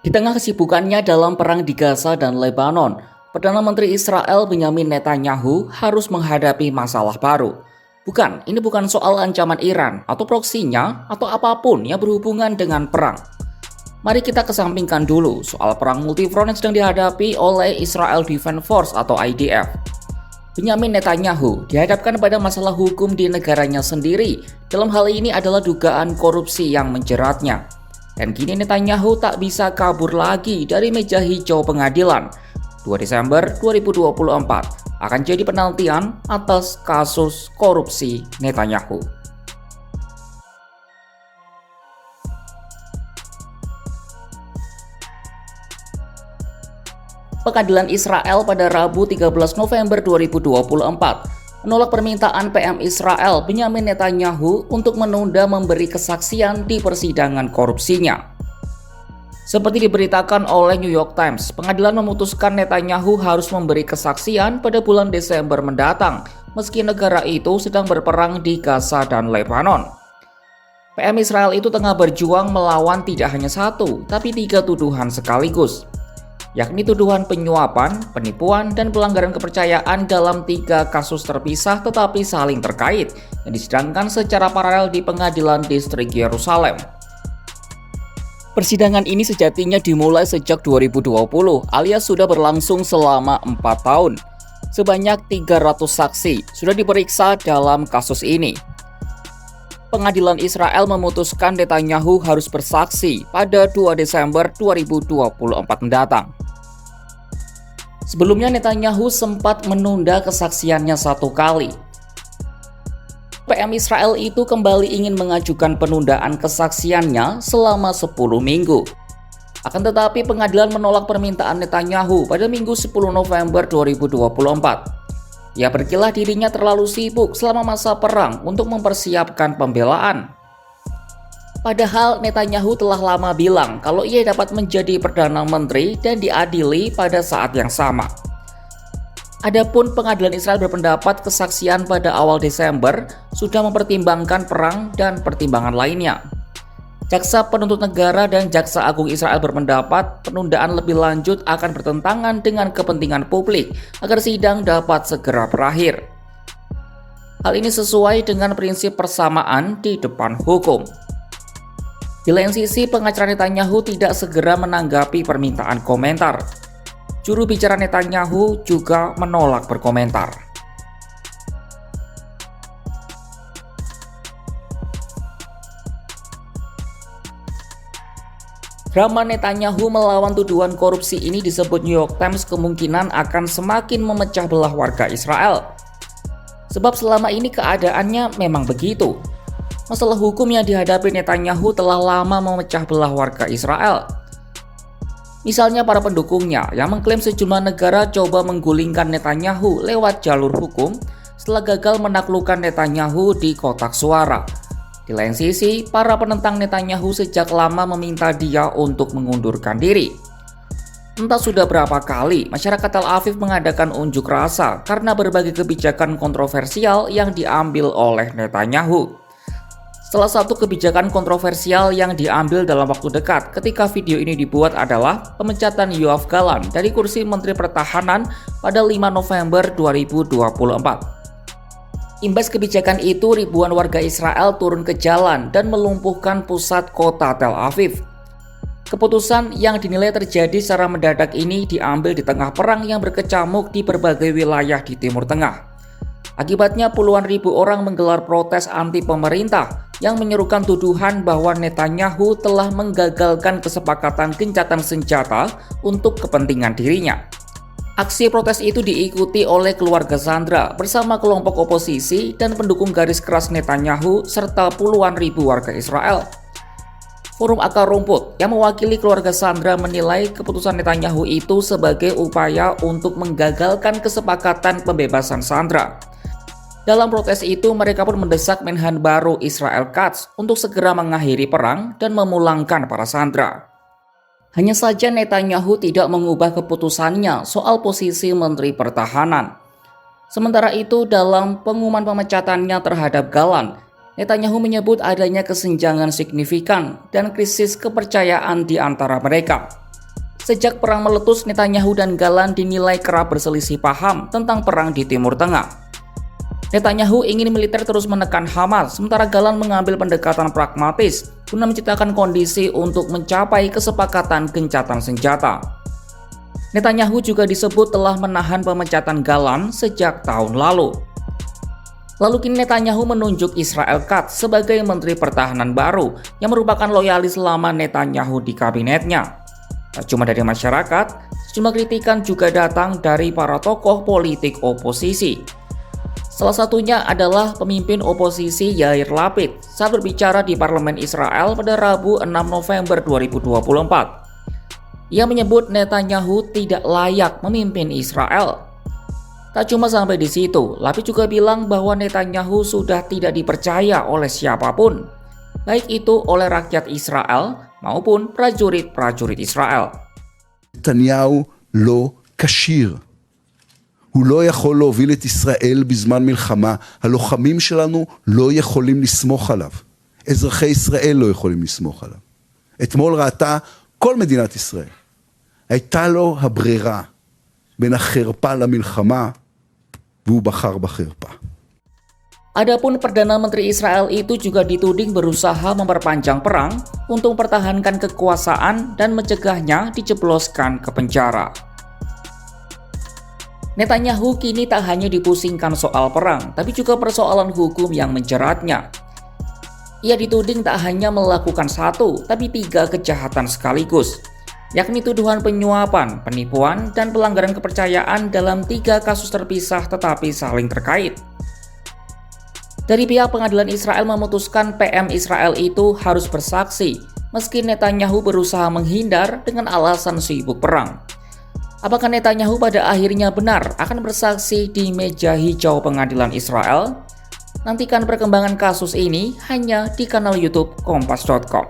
Di tengah kesibukannya dalam perang di Gaza dan Lebanon, Perdana Menteri Israel Benyamin Netanyahu harus menghadapi masalah baru. Ini bukan soal ancaman Iran atau proksinya atau apapun yang berhubungan dengan perang. Mari kita kesampingkan dulu soal perang multifront yang sedang dihadapi oleh Israel Defense Force atau IDF. Benyamin Netanyahu dihadapkan pada masalah hukum di negaranya sendiri. Dalam hal ini adalah dugaan korupsi yang menjeratnya. Dan kini Netanyahu tak bisa kabur lagi dari meja hijau pengadilan. 2 Desember 2024 akan jadi penantian atas kasus korupsi Netanyahu. Pengadilan Israel pada Rabu 13 November 2024 menolak permintaan PM Israel Benyamin Netanyahu untuk menunda memberi kesaksian di persidangan korupsinya. Seperti diberitakan oleh New York Times, pengadilan memutuskan Netanyahu harus memberi kesaksian pada bulan Desember mendatang, meski negara itu sedang berperang di Gaza dan Lebanon. PM Israel itu tengah berjuang melawan tidak hanya satu, tapi 3 tuduhan sekaligus, yakni tuduhan penyuapan, penipuan, dan pelanggaran kepercayaan dalam 3 kasus terpisah tetapi saling terkait yang disidangkan secara paralel di Pengadilan Distrik Yerusalem. Persidangan ini sejatinya dimulai sejak 2020 alias sudah berlangsung selama 4 tahun. Sebanyak 300 saksi sudah diperiksa dalam kasus ini. Pengadilan Israel memutuskan Netanyahu harus bersaksi pada 2 Desember 2024 mendatang. Sebelumnya Netanyahu sempat menunda kesaksiannya 1 kali. PM Israel itu kembali ingin mengajukan penundaan kesaksiannya selama 10 minggu. Akan tetapi pengadilan menolak permintaan Netanyahu pada Minggu 10 November 2024. Ia berkilah dirinya terlalu sibuk selama masa perang untuk mempersiapkan pembelaan. Padahal Netanyahu telah lama bilang kalau ia dapat menjadi Perdana Menteri dan diadili pada saat yang sama. Adapun pengadilan Israel berpendapat kesaksian pada awal Desember sudah mempertimbangkan perang dan pertimbangan lainnya. Jaksa penuntut negara dan Jaksa Agung Israel berpendapat penundaan lebih lanjut akan bertentangan dengan kepentingan publik agar sidang dapat segera berakhir. Hal ini sesuai dengan prinsip persamaan di depan hukum. Di lain sisi, pengacara Netanyahu tidak segera menanggapi permintaan komentar. Juru bicara Netanyahu juga menolak berkomentar. Drama Netanyahu melawan tuduhan korupsi ini disebut New York Times kemungkinan akan semakin memecah belah warga Israel. Sebab selama ini keadaannya memang begitu. Masalah hukum yang dihadapi Netanyahu telah lama memecah belah warga Israel. Misalnya para pendukungnya yang mengklaim sejumlah negara coba menggulingkan Netanyahu lewat jalur hukum setelah gagal menaklukkan Netanyahu di kotak suara. Di lain sisi, para penentang Netanyahu sejak lama meminta dia untuk mengundurkan diri. Entah sudah berapa kali masyarakat Tel Aviv mengadakan unjuk rasa karena berbagai kebijakan kontroversial yang diambil oleh Netanyahu. Salah satu kebijakan kontroversial yang diambil dalam waktu dekat ketika video ini dibuat adalah pemecatan Yoav Gallant dari kursi Menteri Pertahanan pada 5 November 2024. Imbas kebijakan itu, ribuan warga Israel turun ke jalan dan melumpuhkan pusat kota Tel Aviv. Keputusan yang dinilai terjadi secara mendadak ini diambil di tengah perang yang berkecamuk di berbagai wilayah di Timur Tengah. Akibatnya puluhan ribu orang menggelar protes anti pemerintah yang menyerukan tuduhan bahwa Netanyahu telah menggagalkan kesepakatan gencatan senjata untuk kepentingan dirinya. Aksi protes itu diikuti oleh keluarga Sandra bersama kelompok oposisi dan pendukung garis keras Netanyahu serta puluhan ribu warga Israel. Forum Akar Rumput yang mewakili keluarga Sandra menilai keputusan Netanyahu itu sebagai upaya untuk menggagalkan kesepakatan pembebasan Sandra. Dalam protes itu, mereka pun mendesak Menhan baru Israel Katz untuk segera mengakhiri perang dan memulangkan para sandera. Hanya saja Netanyahu tidak mengubah keputusannya soal posisi Menteri Pertahanan. Sementara itu, dalam pengumuman pemecatannya terhadap Gallant, Netanyahu menyebut adanya kesenjangan signifikan dan krisis kepercayaan di antara mereka. Sejak perang meletus, Netanyahu dan Gallant dinilai kerap berselisih paham tentang perang di Timur Tengah. Netanyahu ingin militer terus menekan Hamas, sementara Gallant mengambil pendekatan pragmatis guna menciptakan kondisi untuk mencapai kesepakatan gencatan senjata. Netanyahu juga disebut telah menahan pemecatan Gallant sejak tahun lalu. Lalu kini Netanyahu menunjuk Israel Katz sebagai Menteri Pertahanan baru yang merupakan loyalis lama Netanyahu di kabinetnya. Tak cuma dari masyarakat, sejumlah kritikan juga datang dari para tokoh politik oposisi. Salah satunya adalah pemimpin oposisi Yair Lapid saat berbicara di parlemen Israel pada Rabu 6 November 2024. Ia menyebut Netanyahu tidak layak memimpin Israel. Tak cuma sampai di situ, Lapid juga bilang bahwa Netanyahu sudah tidak dipercaya oleh siapapun, baik itu oleh rakyat Israel maupun prajurit-prajurit Israel. נתניהו לא כשיר. הוא לא יכול להוביל את ישראל בזמן מלחמה. הלוחמים שלנו לא יכולים לסמוך עליו. אזרחי ישראל לא יכולים לסמוך עליו. אתמול ראתה כל מדינת ישראל. הייתה לו הברירה בין החרפה למלחמה, והוא בחר בחרפה. Adapun Perdana Menteri Israel itu juga dituding berusaha memperpanjang perang untuk mempertahankan kekuasaan dan mencegahnya dijebloskan ke penjara. Netanyahu kini tak hanya dipusingkan soal perang, tapi juga persoalan hukum yang menjeratnya. Ia dituding tak hanya melakukan satu, tapi 3 kejahatan sekaligus, yakni tuduhan penyuapan, penipuan, dan pelanggaran kepercayaan dalam 3 kasus terpisah tetapi saling terkait. Dari pihak pengadilan Israel memutuskan PM Israel itu harus bersaksi, meski Netanyahu berusaha menghindar dengan alasan sibuk perang. Apakah Netanyahu pada akhirnya benar akan bersaksi di meja hijau pengadilan Israel? Nantikan perkembangan kasus ini hanya di kanal YouTube Kompas.com.